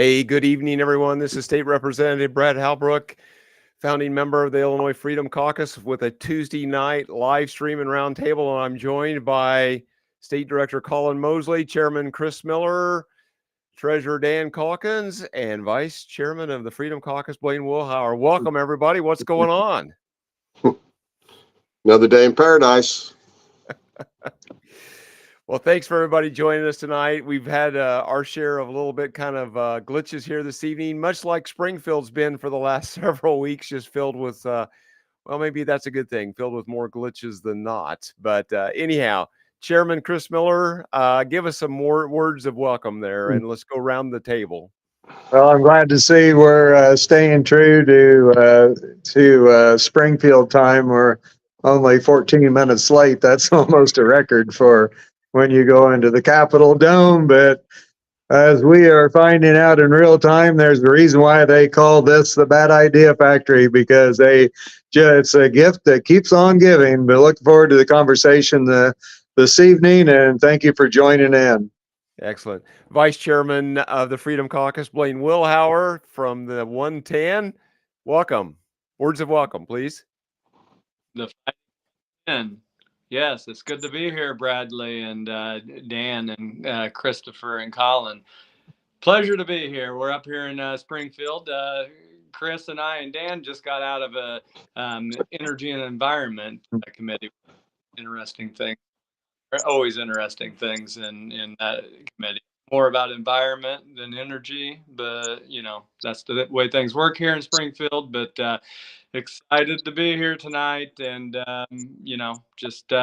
Hey, good evening, everyone. This is State Representative Brad Halbrook, founding member of the Illinois Freedom Caucus, with a Tuesday night live stream and roundtable. And I'm joined by State Director Colin Mosley, Chairman Chris Miller, Treasurer Dan Calkins, and Vice Chairman of the Freedom Caucus, Blaine Wilhauer. Welcome, everybody. What's going on? Another day in paradise. Well, thanks for everybody joining us tonight. We've had our share of a little bit kind of glitches here this evening, much like Springfield's been for the last several weeks, just filled with, well, maybe that's a good thing, filled with more glitches than not. But anyhow, Chairman Chris Miller, give us some more words of welcome there, and let's go around the table. Well, I'm glad to see we're staying true to Springfield time. We're only 14 minutes late. That's almost a record for when you go into the Capitol Dome. But as we are finding out in real time, there's a reason why they call this the Bad Idea Factory, because it's a gift that keeps on giving. But looking forward to the conversation this evening, and thank you for joining in. Excellent. Vice Chairman of the Freedom Caucus, Blaine Wilhauer from the 110. Welcome. Words of welcome, please. The 10. Yes, it's good to be here, Bradley and Dan and Christopher and Colin. Pleasure to be here. We're up here in Springfield. Chris and I and Dan just got out of a energy and environment committee. Interesting things. Always interesting things in that committee. More about environment than energy, but that's the way things work here in Springfield. But excited to be here tonight, and just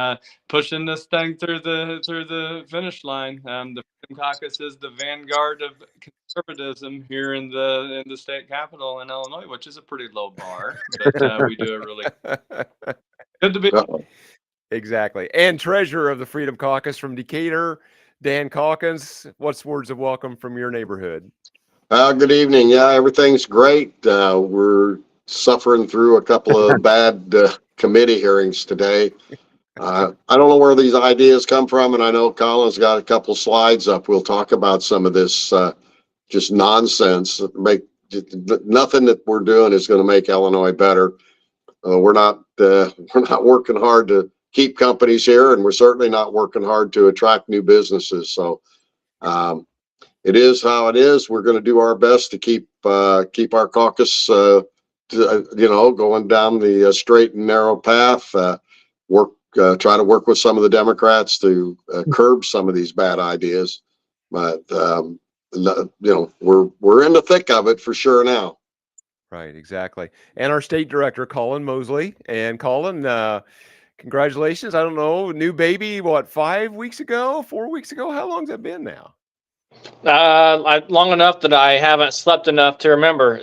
pushing this thing through the finish line. The Freedom Caucus is the vanguard of conservatism here in the state capital in Illinois, which is a pretty low bar, but we do it really good to be. Exactly. And treasurer of the Freedom Caucus from Decatur, Dan Calkins. What's words of welcome from your neighborhood? Good evening. Yeah, everything's great. We're suffering through a couple of bad committee hearings today. I don't know where these ideas come from, and I know Colin's got a couple slides up. We'll talk about some of this just nonsense. Nothing that we're doing is going to make Illinois better. We're not working hard to keep companies here, and we're certainly not working hard to attract new businesses. So it is how it is. We're going to do our best to keep our caucus, going down the straight and narrow path. Try to work with some of the Democrats to curb some of these bad ideas. But we're in the thick of it for sure now. Right, exactly. And our state director, Colin Mosley. And Colin, congratulations. I don't know, new baby, 5 weeks ago, 4 weeks ago? How long's that been now? Long enough that I haven't slept enough to remember.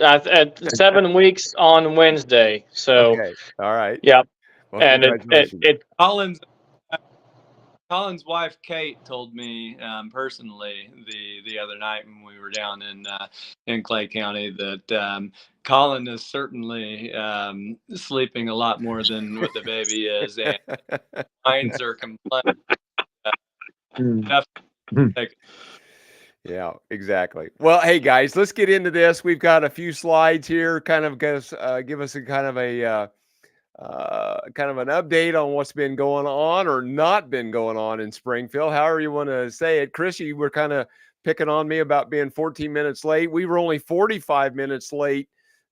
7 weeks on Wednesday. So, okay. All right. Yeah. Well, and Colin's wife, Kate, told me personally the other night when we were down in Clay County that Colin is certainly sleeping a lot more than what the baby is, and minds are complaining. Yeah, exactly. Well, hey guys, let's get into this. We've got a few slides here, kind of give us a kind of an update on what's been going on or not been going on in Springfield, however you want to say it. Chris, you were kind of picking on me about being 14 minutes late. We were only 45 minutes late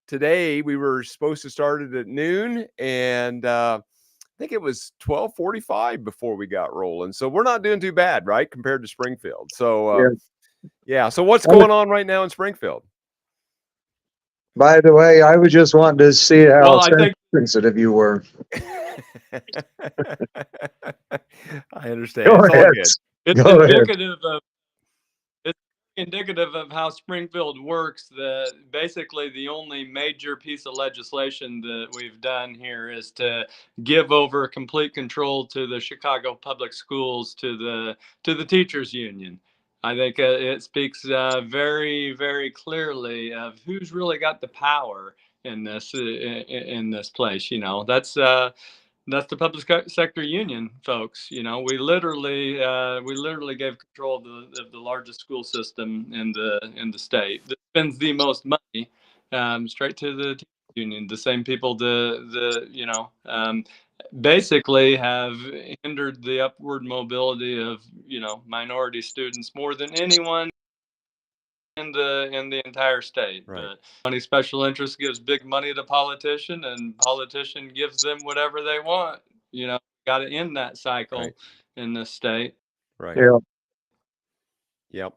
today. We were supposed to start it at noon, and I think it was 12:45 before we got rolling. So we're not doing too bad, right, compared to Springfield. So yeah. So what's going on right now in Springfield? By the way, I was just wanting to see how sensitive you were. I understand. It's indicative of how Springfield works. Basically the only major piece of legislation that we've done here is to give over complete control to the Chicago Public Schools to the teachers union. I think it speaks very, very clearly of who's really got the power in this place. That's That's the public sector union, folks. You know, we literally gave control of the largest school system in the state that spends the most money straight to the teachers union. The same people basically have hindered the upward mobility of minority students more than anyone in the entire state. Right. But money special interest gives big money to politician, and politician gives them whatever they want. Got to end that cycle Right. in this state. Right. Yeah. Yep.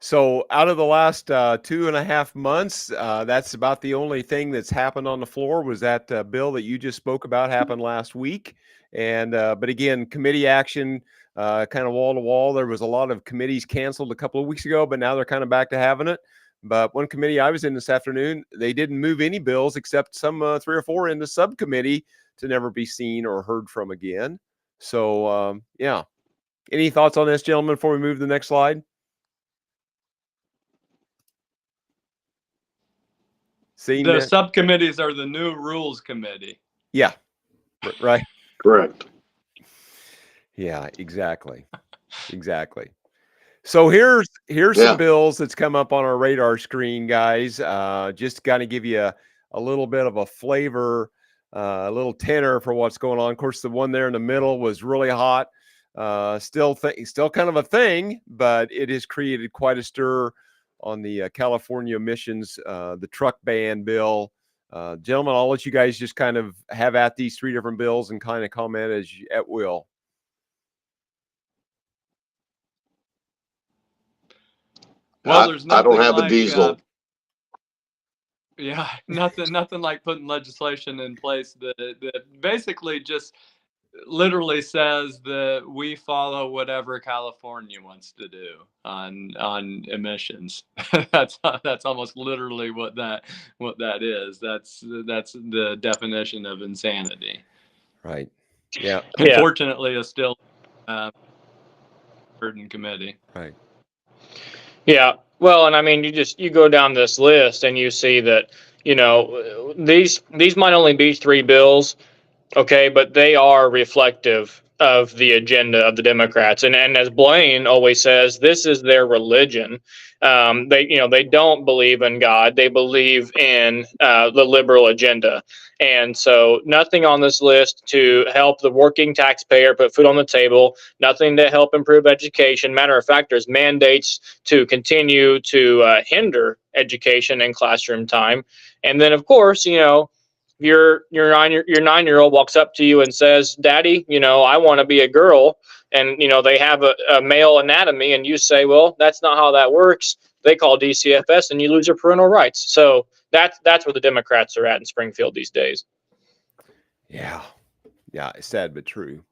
So out of the last 2.5 months, that's about the only thing that's happened on the floor was that bill that you just spoke about happened last week. And but again, committee action, kind of wall to wall. There was a lot of committees canceled a couple of weeks ago, but now they're kind of back to having it. But one committee I was in this afternoon, they didn't move any bills except some 3 or 4 in the subcommittee to never be seen or heard from again. So yeah. Any thoughts on this, gentlemen, before we move to the next slide? The subcommittees are the new rules committee. Yeah, right. Correct. Yeah, exactly. Exactly. So here's some bills that's come up on our radar screen, guys. Just kind of give you a little bit of a flavor, a little tenor for what's going on. Of course, the one there in the middle was really hot. Still kind of a thing, but it has created quite a stir on the California emissions, the truck ban bill. Gentlemen, I'll let you guys just kind of have at these 3 different bills and kind of comment at will. Well, there's nothing I don't have a diesel. Yeah, nothing like putting legislation in place that basically just literally says that we follow whatever California wants to do on emissions. That's almost literally what that is. That's the definition of insanity. Right. Yeah. Unfortunately, it's still heard in committee. Right. Yeah. Well, and I mean, you go down this list and you see that, these might only be 3 bills. Okay, but they are reflective of the agenda of the Democrats, and as Blaine always says, this is their religion. They don't believe in God; they believe in the liberal agenda, and so nothing on this list to help the working taxpayer put food on the table. Nothing to help improve education. Matter of fact, there's mandates to continue to hinder education and classroom time, and then of course, your 9-year-old walks up to you and says, "Daddy, I want to be a girl," and they have a male anatomy, and you say, "Well, that's not how that works." They call DCFS, and you lose your parental rights. So that's where the Democrats are at in Springfield these days. Yeah, it's sad but true.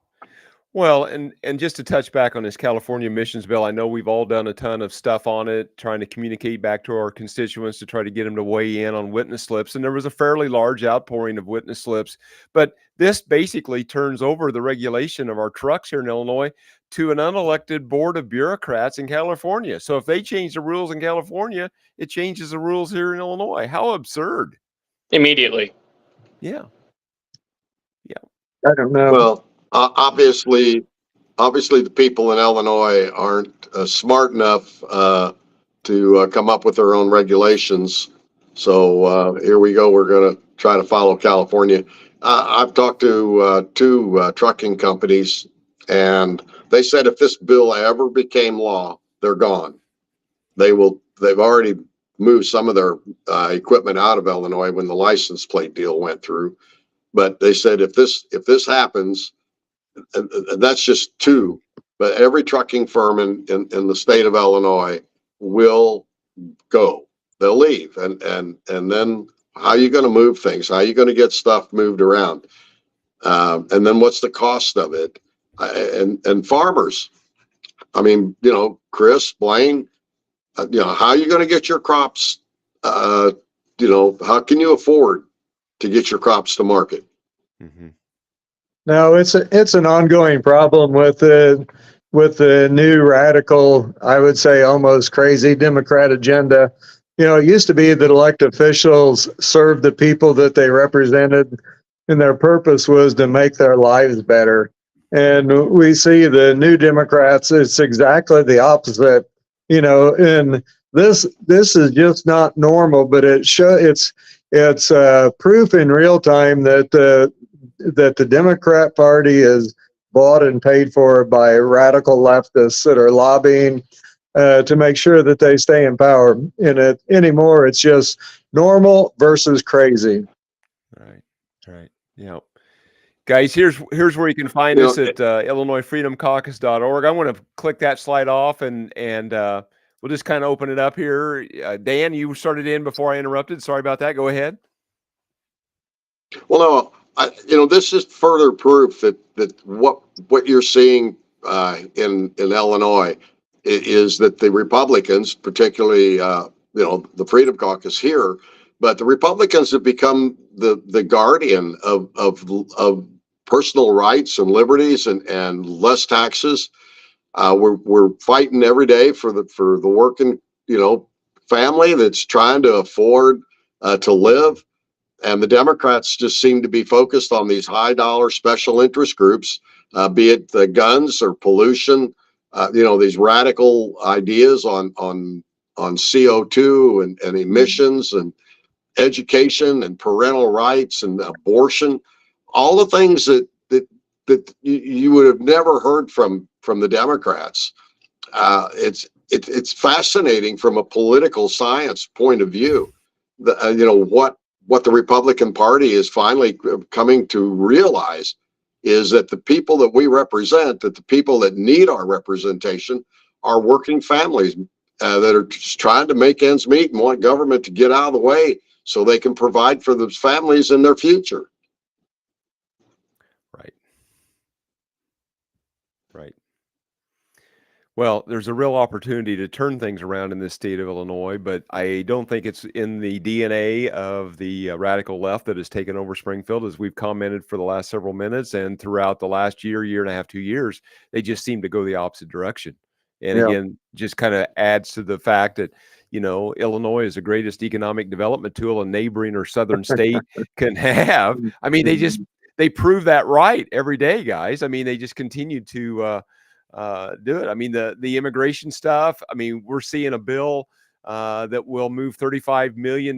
Well, and just to touch back on this California emissions bill, I know we've all done a ton of stuff on it, trying to communicate back to our constituents to try to get them to weigh in on witness slips. And there was a fairly large outpouring of witness slips. But this basically turns over the regulation of our trucks here in Illinois to an unelected board of bureaucrats in California. So if they change the rules in California, it changes the rules here in Illinois. How absurd. Immediately. Yeah. I don't know. Well, obviously the people in Illinois aren't smart enough to come up with their own regulations. So here we go. We're going to try to follow California. I've talked to 2 trucking companies, and they said if this bill ever became law, they're gone. They've already moved some of their equipment out of Illinois when the license plate deal went through. But they said if this happens, and that's just 2, but every trucking firm in the state of Illinois will go. They'll leave, and then how are you going to move things? How are you going to get stuff moved around? And then what's the cost of it? And farmers, I mean, Chris, Blaine, how are you going to get your crops? How can you afford to get your crops to market? Mm-hmm. No, it's an ongoing problem with the new radical, I would say almost crazy Democrat agenda. It used to be that elected officials served the people that they represented, and their purpose was to make their lives better. And we see the New Democrats, it's exactly the opposite, and this is just not normal, but it's proof in real time that the Democrat Party is bought and paid for by radical leftists that are lobbying to make sure that they stay in power. And anymore, it's just normal versus crazy. Right. Yeah. Guys, here's where you can find us at IllinoisFreedomCaucus.org. I want to click that slide off and we'll just kind of open it up here. Dan, you started in before I interrupted. Sorry about that. Go ahead. Well, no, this is further proof that what you're seeing in Illinois is that the Republicans, particularly the Freedom Caucus here, but the Republicans have become the guardian of personal rights and liberties and less taxes. We're fighting every day for the working family that's trying to afford to live. And the Democrats just seem to be focused on these high dollar special interest groups, be it the guns or pollution, these radical ideas on CO2 and emissions and education and parental rights and abortion, all the things that you would have never heard from the Democrats. It's fascinating from a political science point of view. What the Republican Party is finally coming to realize is that the people that we represent, that the people that need our representation, are working families that are just trying to make ends meet and want government to get out of the way so they can provide for those families in their future. Right. Well, there's a real opportunity to turn things around in this state of Illinois, but I don't think it's in the DNA of the radical left that has taken over Springfield, as we've commented for the last several minutes and throughout the last year and a half, 2 years. They just seem to go the opposite direction. And again, just kind of adds to the fact that, Illinois is the greatest economic development tool a neighboring or southern state can have. I mean, they prove that right every day, guys. I mean, they just continue to do it. I mean, the immigration stuff. I mean, we're seeing a bill that will move $35 million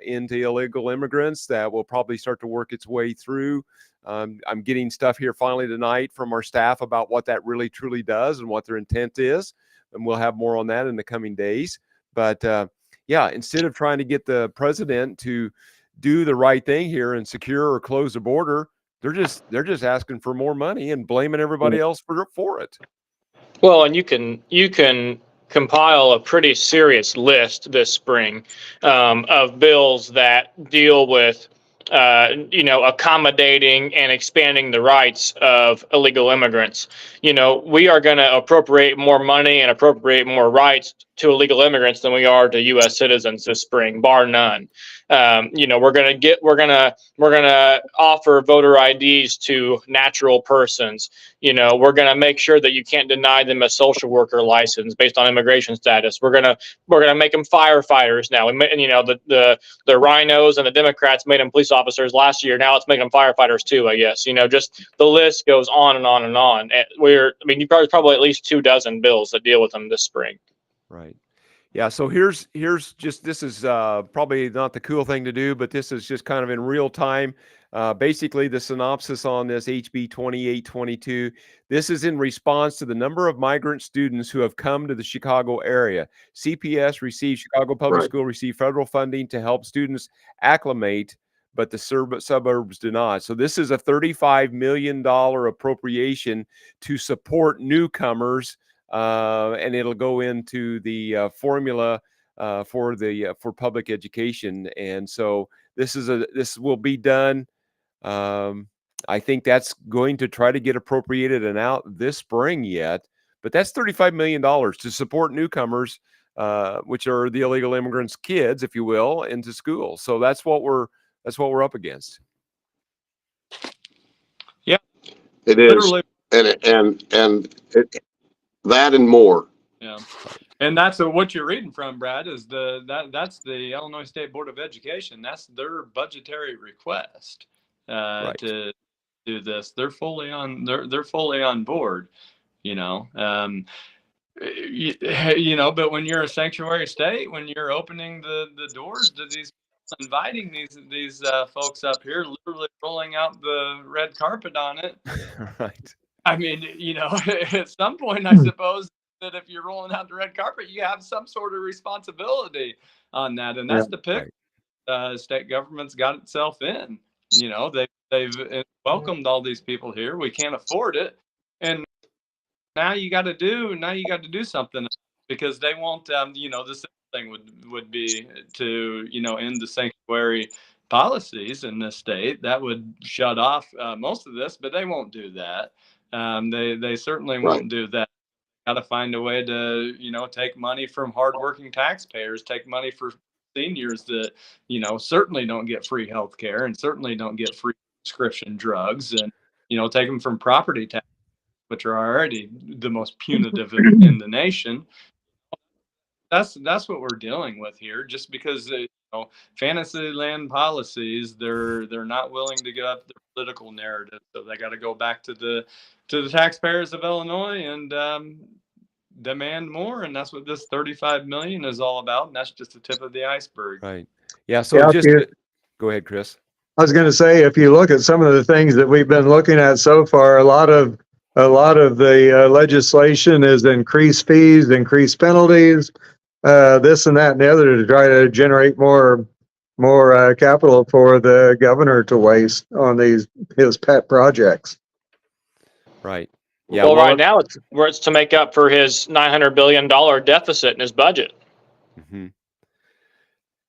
into illegal immigrants that will probably start to work its way through. I'm getting stuff here finally tonight from our staff about what that really truly does and what their intent is. And we'll have more on that in the coming days. But instead of trying to get the president to do the right thing here and secure or close the border, they're just asking for more money and blaming everybody else for it. Well, and you can compile a pretty serious list this spring of bills that deal with accommodating and expanding the rights of illegal immigrants. We are going to appropriate more money and appropriate more rights to illegal immigrants than we are to U.S. citizens this spring, bar none. We're going to offer voter IDs to natural persons. We're going to make sure that you can't deny them a social worker license based on immigration status. We're going to make them firefighters now. The rhinos and the Democrats made them police officers last year. Now let's make them firefighters too, I guess. Just the list goes on and on and on. You probably at least 24 bills that deal with them this spring. Right. Yeah. So here's just, this is probably not the cool thing to do, but this is just kind of in real time. Basically, the synopsis on this HB 2822. This is in response to the number of migrant students who have come to the Chicago area. CPS received, Chicago Public School received federal funding to help students acclimate, but the suburbs do not. So this is a $35 million appropriation to support newcomers. And it'll go into the formula for public education. And so this will be done. I think that's going to try to get appropriated and out this spring yet, but that's $35 million to support newcomers, which are the illegal immigrants' kids, if you will, into school. So that's what we're up against. Yeah, it is. Literally. And that and more. Yeah. And that's what you're reading from, Brad, is that's the Illinois State Board of Education. That's their budgetary request. Right. to do this. They're fully on. They're fully on board. You know. But when you're a sanctuary state, when you're opening the doors to these, inviting these folks up here, literally rolling out the red carpet on it. Right. I mean, at some point, I suppose that if you're rolling out the red carpet, you have some sort of responsibility on that, and that's the pick state government's got itself in. They've welcomed all these people here. We can't afford it, and now you got to do something, because they won't. The same thing would be to end the sanctuary policies in this state. That would shut off most of this, but they won't do that. They certainly won't do that. Got to find a way to take money from hardworking taxpayers, take money for seniors that certainly don't get free health care and certainly don't get free prescription drugs, and take them from property tax, which are already the most punitive in the nation. That's what we're dealing with here. Just because fantasy land policies, they're not willing to give up their political narrative, so they got to go back to the taxpayers of Illinois and demand more, and that's what this $35 million is all about, and that's just the tip of the iceberg. Right. Yeah. So go ahead, Chris. I was going to say, if you look at some of the things that we've been looking at so far, a lot of the legislation is increased fees, increased penalties, this and that and the other, to try to generate more capital for the governor to waste on his pet projects. Right. Yeah. Well, right now it's to make up for his $900 billion deficit in his budget. Mm-hmm.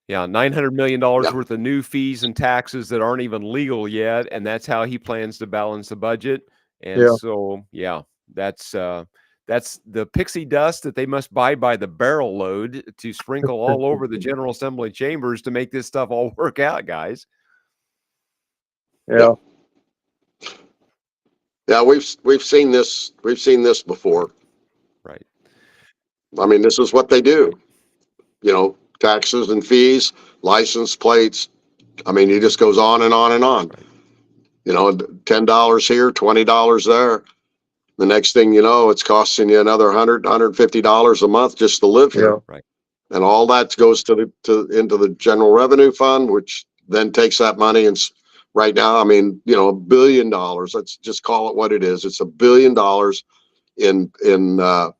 Yeah, $900 million worth of new fees and taxes that aren't even legal yet, and that's how he plans to balance the budget. And so, that's the pixie dust that they must buy by the barrel load to sprinkle all over the General Assembly chambers to make this stuff all work out, guys. Yeah. Yeah, we've seen this before. Right. I mean, this is what they do. Taxes and fees, license plates. I mean, it just goes on and on and on. Right. $10 here, $20 there. The next thing you know, it's costing you another $150 a month just to live here. Yeah. Right. And all that goes into the general revenue fund, which then takes that money and right now, I mean, $1 billion. Let's just call it what it is. It's $1 billion in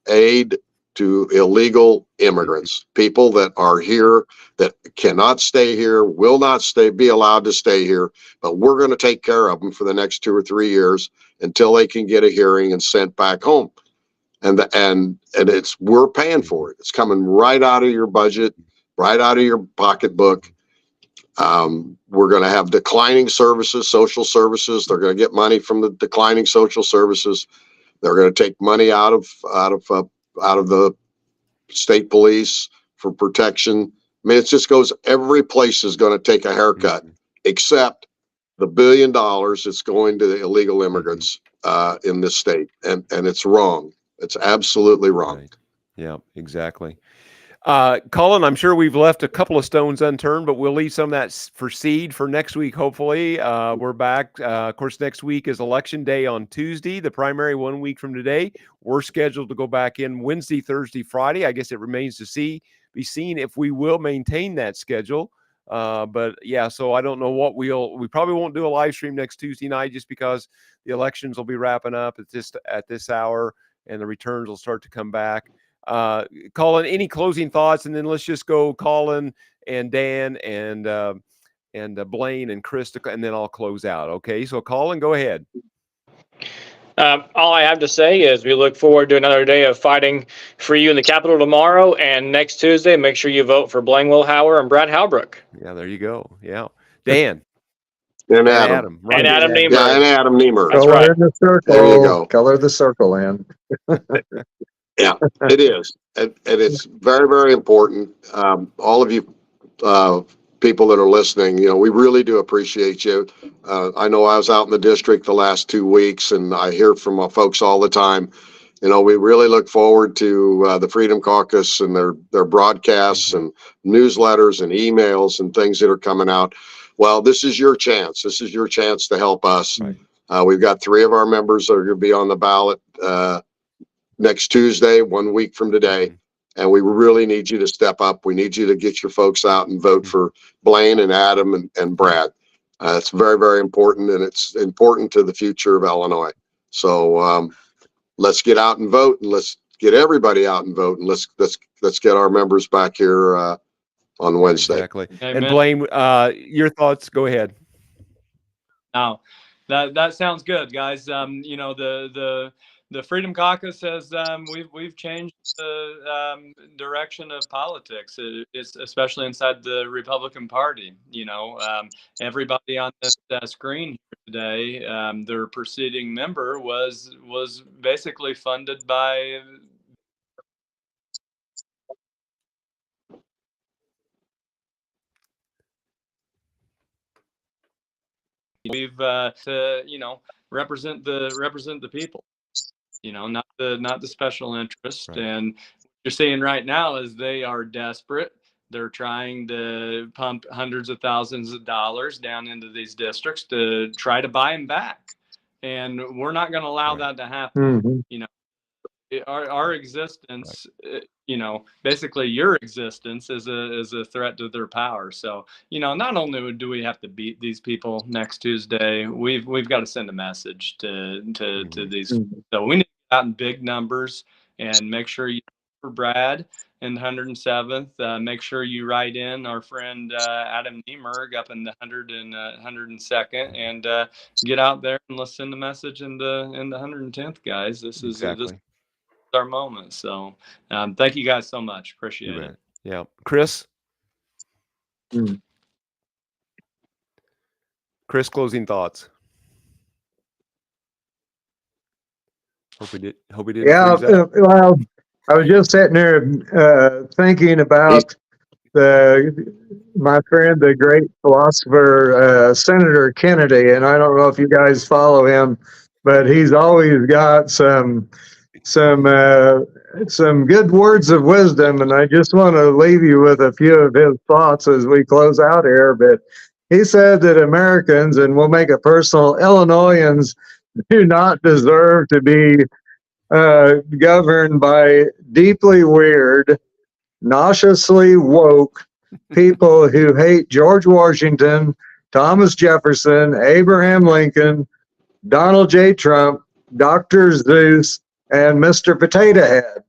aid to illegal immigrants, people that are here that cannot stay here, will not be allowed to stay here, but we're going to take care of them for the next 2 or 3 years until they can get a hearing and sent back home. And we're paying for it. It's coming right out of your budget, right out of your pocketbook. We're going to have declining services, social services. They're going to get money from the declining social services. They're going to take money out of the state police for protection. I mean, it just goes, every place is going to take a haircut, except the $1 billion that's going to the illegal immigrants in this state. And it's wrong. It's absolutely wrong. Right. Yeah, exactly. Colin, I'm sure we've left a couple of stones unturned, but we'll leave some of that for seed for next week. Hopefully, we're back. Of course, next week is election day on Tuesday, the primary 1 week from today. We're scheduled to go back in Wednesday, Thursday, Friday. I guess it remains to be seen if we will maintain that schedule. But yeah, so I don't know what we probably won't do a live stream next Tuesday night, just because the elections will be wrapping up at this hour and the returns will start to come back. Colin, any closing thoughts? And then let's just go Colin and Dan and Blaine and Chris, and then I'll close out. Okay, so Colin, go ahead. All I have to say is we look forward to another day of fighting for you in the Capitol tomorrow, and next Tuesday, make sure you vote for Blaine Wilhauer and Brad Halbrook. Yeah, there you go. Yeah, Dan. And Adam. Right. And Adam Niemer. Yeah, and Adam Niemer. That's Color right. the circle. There you go. Color the circle, Ann. Yeah, it is. And it's very, very important. All of you people that are listening, we really do appreciate you. I know I was out in the district the last 2 weeks, and I hear from my folks all the time. We really look forward to the Freedom Caucus and their broadcasts and newsletters and emails and things that are coming out. Well, this is your chance. This is your chance to help us. Right. We've got 3 of our members that are going to be on the ballot next Tuesday, 1 week from today. Mhm. And we really need you to step up. We need you to get your folks out and vote for Blaine and Adam and Brad. It's very, very important, and it's important to the future of Illinois. So let's get out and vote, and let's get everybody out and vote, and let's get our members back here on Wednesday. Exactly. And Amen. Blaine, your thoughts? Go ahead. Now, that sounds good, guys. You know, the Freedom Caucus has we've changed the direction of politics. It's especially inside the Republican Party. You know, everybody on this screen here today, their preceding member was basically funded by. We've to represent the people, not the special interest. Right. And what you're seeing right now is they are desperate. They're trying to pump hundreds of thousands of dollars down into these districts to try to buy them back, and we're not going to allow that to happen. Mhm. Our existence, basically your existence is a threat to their power. So, not only do we have to beat these people next Tuesday, we've got to send a message to these. Mhm. So we need to get out in big numbers and make sure you vote for Brad in the 107th. Make sure you write in our friend Adam Niemerg up in the 102nd, and get out there and let's send a message in the 110th, guys. This is our moment. So thank you guys so much. Appreciate it. Yeah. Chris? Mm. Chris, closing thoughts. Hope we didn't Yeah, freeze up. well, I was just sitting there thinking about my friend, the great philosopher, Senator Kennedy, and I don't know if you guys follow him, but he's always got some good words of wisdom, and I just want to leave you with a few of his thoughts as we close out here. But he said that Americans, and we'll make it personal, Illinoisans do not deserve to be governed by deeply weird, nauseously woke people who hate George Washington, Thomas Jefferson, Abraham Lincoln, Donald J. Trump, Dr. Zeus, and Mr. Potato Head,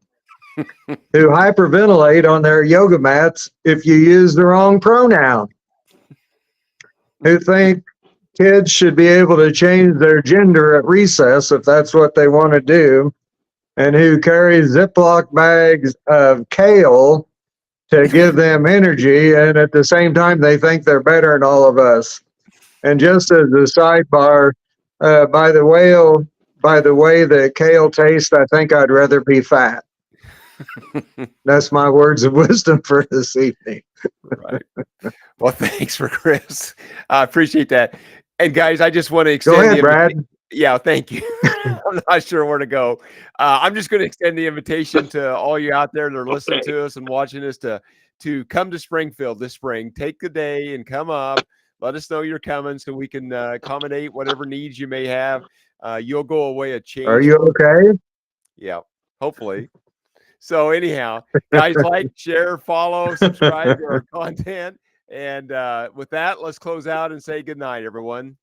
who hyperventilate on their yoga mats if you use the wrong pronoun, who think kids should be able to change their gender at recess if that's what they want to do, and who carry Ziploc bags of kale to give them energy, and at the same time they think they're better than all of us. And just as a sidebar, by the way that kale tastes, I think I'd rather be fat. That's my words of wisdom for this evening. Right. Well, thanks for Chris. I appreciate that. And guys, I just want to extend Go ahead, the Brad. Yeah, thank you. I'm not sure where to go. I'm just going to extend the invitation to all you out there that are listening to us and watching us to come to Springfield this spring. Take the day and come up. Let us know you're coming so we can accommodate whatever needs you may have. You'll go away a change. Are you okay? Yeah, hopefully. So anyhow, guys, like, share, follow, subscribe to our content. And with that, let's close out and say good night, everyone.